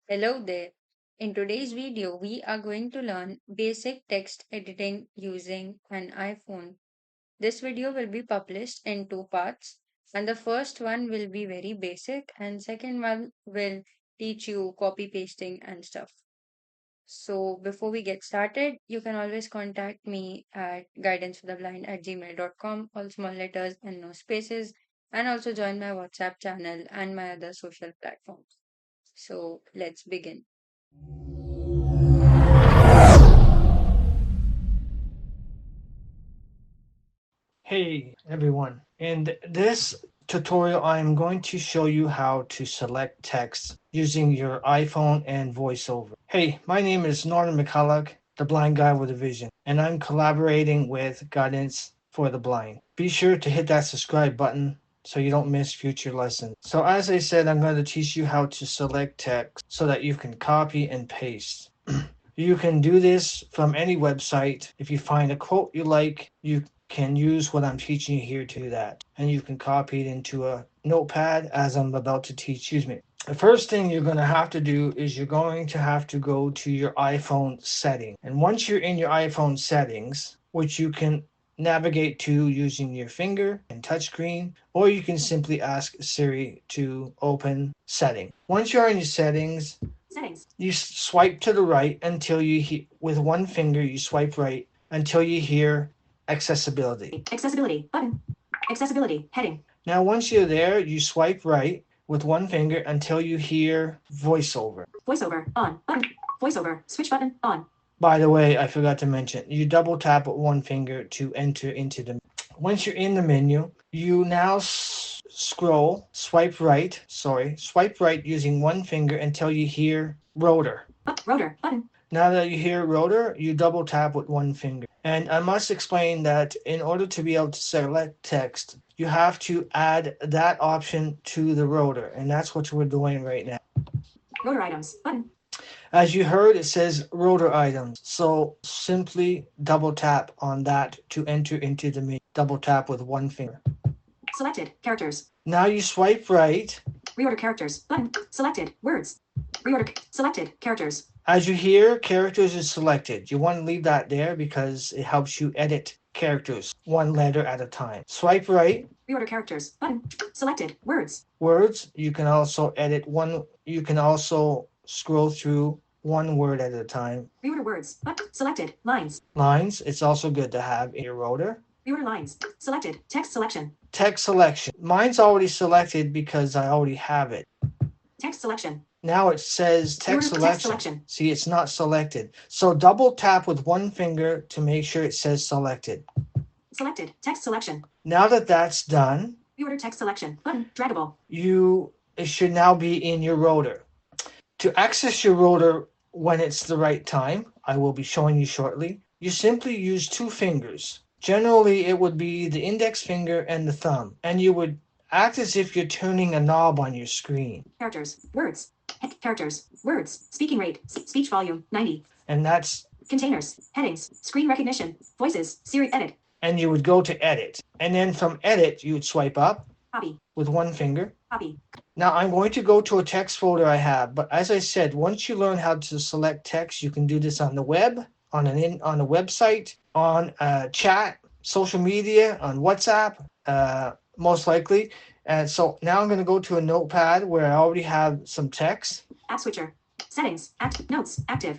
Hello there. In today's video, we are going to learn basic text editing using an iPhone. This video will be published in two parts, and the first one will be very basic, and second one will teach you copy pasting and stuff. So before we get started, you can always contact me at guidancefortheblind@gmail.com, all small letters and no spaces, and also join my WhatsApp channel and my other social platforms. So let's begin. Hey everyone, in this tutorial I'm going to show you how to select text using your iPhone and VoiceOver. Hey, my name is Norman McCulloch, the blind guy with a vision, and I'm collaborating with Guidance for the Blind. Be sure to hit that subscribe button so you don't miss future lessons. So as I said, I'm going to teach you how to select text so that you can copy and paste. You can do this from any website. If you find a quote you like, you can use what I'm teaching you here to do that. And you can copy it into a notepad as I'm about to teach. Excuse me. The first thing you're going to have to do is you're going to have to go to your iPhone setting. And once you're in your iPhone settings, which you can navigate to using your finger and touchscreen, or you can simply ask Siri to open setting. Once you're in your settings, you swipe to the right until with one finger, you swipe right until you hear accessibility. Accessibility button. Accessibility heading. Now, once you're there, you swipe right with one finger until you hear VoiceOver. VoiceOver on button. VoiceOver switch button on. By the way, I forgot to mention, you double tap with one finger to enter into the. Once you're in the menu, you now swipe right using one finger until you hear rotor. Rotor button. Now that you hear rotor, you double tap with one finger. And I must explain that in order to be able to select text, you have to add that option to the rotor. And that's what we're doing right now. Rotor items button. As you heard, it says rotor items. So simply double tap on that to enter into the menu. Double tap with one finger. Selected characters. Now you swipe right. Reorder characters button. Selected words. Reorder selected characters. As you hear, characters is selected. You want to leave that there because it helps you edit characters one letter at a time. Swipe right. Reorder characters button. Selected words. Words, you can also edit one. You can also scroll through one word at a time. Reorder words button. Selected lines. Lines, it's also good to have in your rotor. Reorder lines. Selected text selection. Text selection. Mine's already selected because I already have it. Text selection. Now it says text Reorder selection. text selection. See, it's not selected. So double tap with one finger to make sure it says selected. Selected text selection. Now that that's done, Reorder text selection button. Draggable. it should now be in your rotor. To access your rotor when it's the right time, I will be showing you shortly, you simply use two fingers. Generally, it would be the index finger and the thumb, and you would act as if you're turning a knob on your screen. Characters. Words. Characters. Words. Speaking rate. Speech volume 90. And that's Containers. Headings. Screen recognition. Voices. Siri edit. and you would go to edit. And then from edit, you would swipe up Copy. with one finger. Copy. Now I'm going to go to a text folder I have, but as I said, once you learn how to select text, you can do this on the web, on a website, on chat, social media, on WhatsApp, most likely. And so now I'm going to go to a notepad where I already have some text. App switcher. Settings. Notes. Active.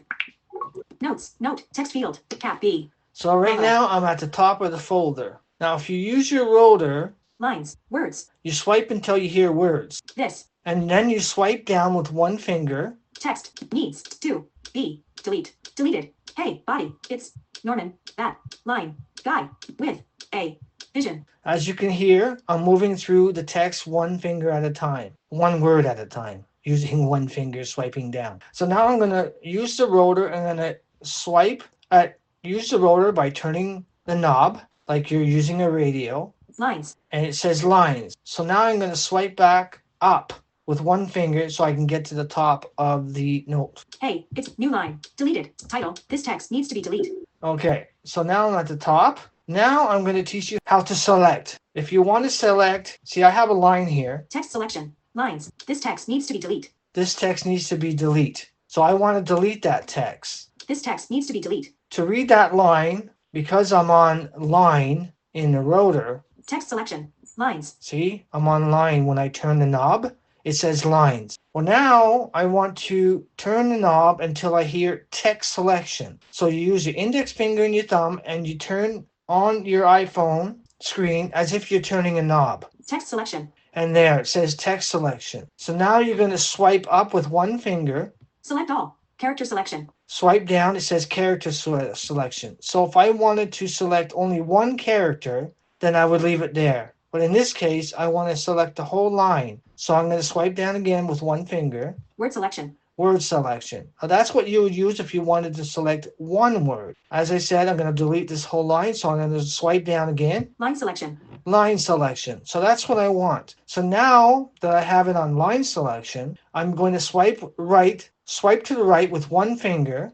Notes. Note. Text field. Cap B. So right now I'm at the top of the folder. Now if you use your rotor, Lines. Words. you swipe until you hear words. This. And then you swipe down with one finger. Text. Needs. To. Be. Delete. Deleted. Hey. Body. It's. Norman. That. Line. Guy. With. A. Vision. As you can hear, I'm moving through the text one finger at a time. One word at a time. Using one finger swiping down. So now I'm going to use the rotor. I'm going to use the rotor by turning the knob like you're using a radio. Lines. And it says lines. So now I'm going to swipe back up with one finger so I can get to the top of the note. Hey, it's new line. Deleted. Title. This text needs to be deleted. Okay, so now I'm at the top. Now I'm going to teach you how to select. If you want to select, see I have a line here. Text selection. Lines. This text needs to be deleted. this text needs to be deleted. So I want to delete that text. This text needs to be deleted. To read that line, because I'm on line in the rotor, text selection, lines. See, I'm on line. When I turn the knob, it says lines. Well, now I want to turn the knob until I hear text selection. So you use your index finger and your thumb and you turn on your iPhone screen as if you're turning a knob. Text selection. And there it says text selection. So now you're going to swipe up with one finger. Select all. Character selection. Swipe down, it says character selection. So if I wanted to select only one character, then I would leave it there. But in this case, I want to select the whole line. So I'm going to swipe down again with one finger. Word selection. Word selection. Now that's what you would use if you wanted to select one word. As I said, I'm going to delete this whole line. So I'm going to swipe down again. Line selection. Line selection. So that's what I want. So now that I have it on line selection, I'm going to swipe to the right with one finger.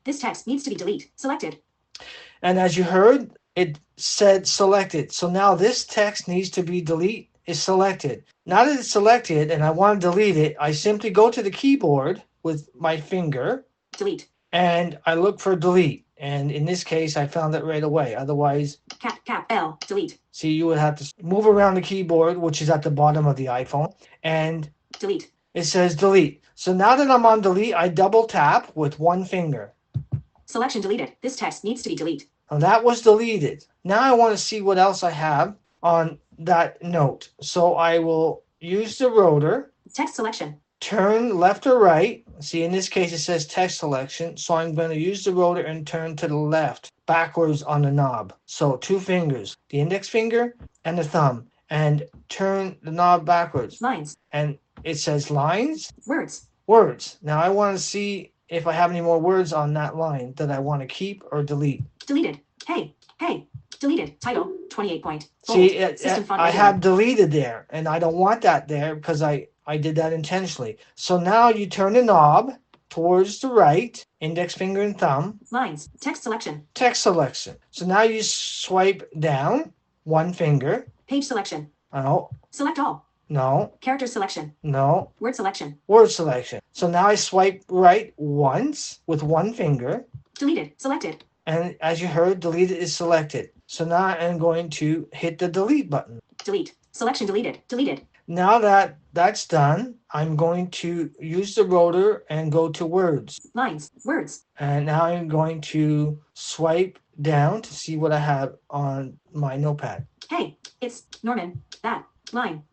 This text needs to be deleted. Selected. And as you heard, it said selected. So now this text needs to be deleted. Is selected. Now that it's selected and I want to delete it, I simply go to the keyboard with my finger. Delete. And I look for delete. And in this case, I found it right away. Otherwise, cap L, delete. See, you would have to move around the keyboard, which is at the bottom of the iPhone, and delete. It says delete. So now that I'm on delete, I double tap with one finger. Selection deleted. This text needs to be deleted. Now that was deleted. Now I want to see what else I have on that note. So I will use the rotor. Text selection. Turn left or right. See, in this case, it says text selection. So I'm going to use the rotor and turn to the left, backwards on the knob. So two fingers, the index finger and the thumb, and turn the knob backwards. Lines. And it says lines. Words. Words. Now I want to see if I have any more words on that line that I want to keep or delete. Deleted. Hey. Deleted. Title, 28 point. Bold. See, I have deleted there, and I don't want that there because I did that intentionally. So now you turn the knob towards the right, index finger and thumb. Lines. Text selection. Text selection. So now you swipe down, one finger. Page selection. No. Select all. No. Character selection. No. Word selection. Word selection. So now I swipe right once with one finger. Deleted. Selected. And as you heard, deleted is selected. So now I'm going to hit the delete button. Delete. Selection deleted. Deleted. Now that that's done, I'm going to use the rotor and go to words. Lines. Words. And now I'm going to swipe down to see what I have on my notepad. Hey, it's Norman. That. Line.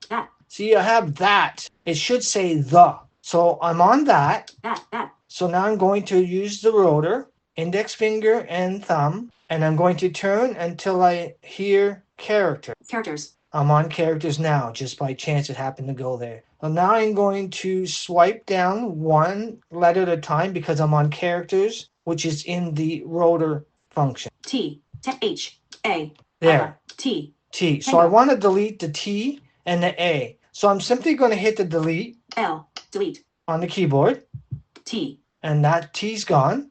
That. See, I have that. It should say the. So I'm on that. That. So now I'm going to use the rotor, index finger and thumb, and I'm going to turn until I hear character. Characters. I'm on characters now, just by chance it happened to go there. So now I'm going to swipe down one letter at a time because I'm on characters, which is in the rotor function. T. H. A. There. T. T. So I want to delete the T and the A. So I'm simply going to hit the delete. L. Delete. On the keyboard. T. And that T's gone.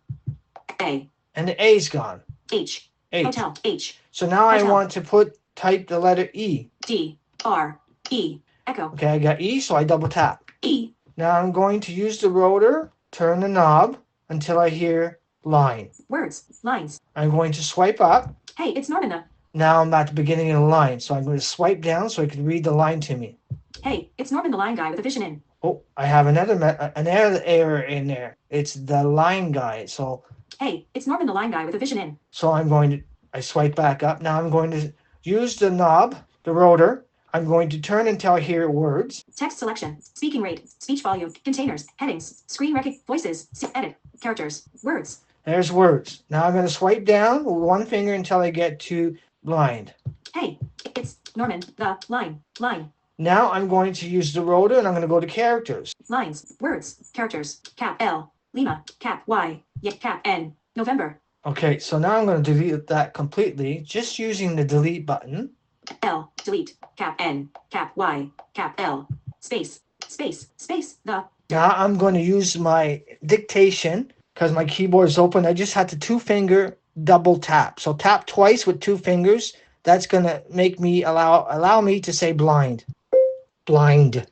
A. And the A's gone. H. H. Hotel. H. So now Hotel. I want to type the letter E. D. R. E. Echo. Okay, I got E, so I double tap. E. Now I'm going to use the rotor, turn the knob until I hear line. Words. Lines. I'm going to swipe up. Hey, it's Norman. Now I'm at the beginning of the line, so I'm going to swipe down so I can read the line to me. Hey, it's Norman the line guy with a vision in. Oh, I have another error in there. It's the line guy. So Hey, it's Norman the line guy with a vision in. So I swipe back up. Now I'm going to use the knob, the rotor. I'm going to turn until I hear words. Text selection, speaking rate, speech volume, containers, headings, screen record, voices, edit, characters, words. There's words. Now I'm going to swipe down with one finger until I get to blind. Hey, it's Norman, the line. Now I'm going to use the rotor and I'm going to go to characters. Lines, words, characters, cap L, Lima, cap Y, cap N, November. Okay, so now I'm going to delete that completely, just using the delete button. L, delete, cap N, cap Y, cap L, space, the. Now I'm going to use my dictation because my keyboard is open. I just had to two-finger double tap. So tap twice with two fingers. That's going to make me allow me to say blind. Blind.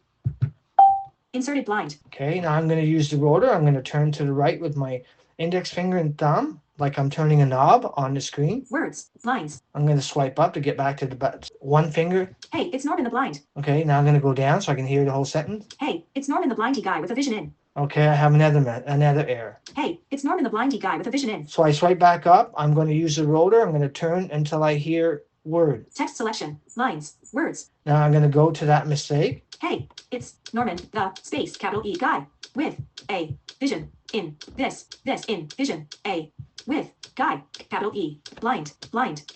Inserted blind. Okay, now I'm going to use the rotor. I'm going to turn to the right with my index finger and thumb, like I'm turning a knob on the screen. Words. Lines. I'm going to swipe up to get back to the one finger. Hey, it's Norman the blind. Okay, now I'm going to go down so I can hear the whole sentence. Hey, it's Norman the blindy guy with a vision in. Okay, I have another error. Hey, it's Norman the blindy guy with a vision in. So I swipe back up. I'm going to use the rotor. I'm going to turn until I hear word. Text selection. Lines. Words. Now I'm going to go to that mistake. Hey, it's Norman the space capital E guy with a vision in this in vision a with guy capital E blind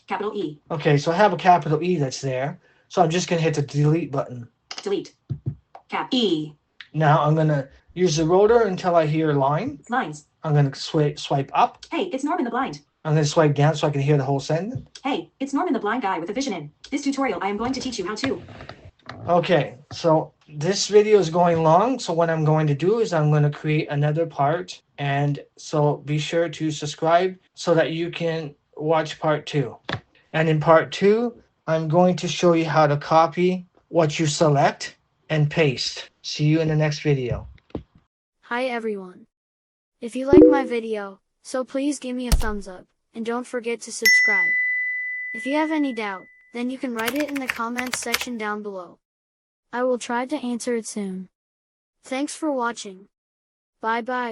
capital E. Okay, so I have a capital E that's there. So I'm just going to hit the delete button. Delete. Cap E. Now I'm going to use the rotor until I hear line. Lines. I'm going to swipe up. Hey, it's Norman the blind. I'm going to swipe down so I can hear the whole sentence. Hey, it's Norman the blind guy with a vision in. This tutorial I am going to teach you how to. Okay, so this video is going long. So what I'm going to do is I'm going to create another part. And so be sure to subscribe so that you can watch part 2. And in part 2, I'm going to show you how to copy what you select and paste. See you in the next video. Hi everyone. If you like my video, so please give me a thumbs up, and don't forget to subscribe. If you have any doubt, then you can write it in the comments section down below. I will try to answer it soon. Thanks for watching. Bye bye.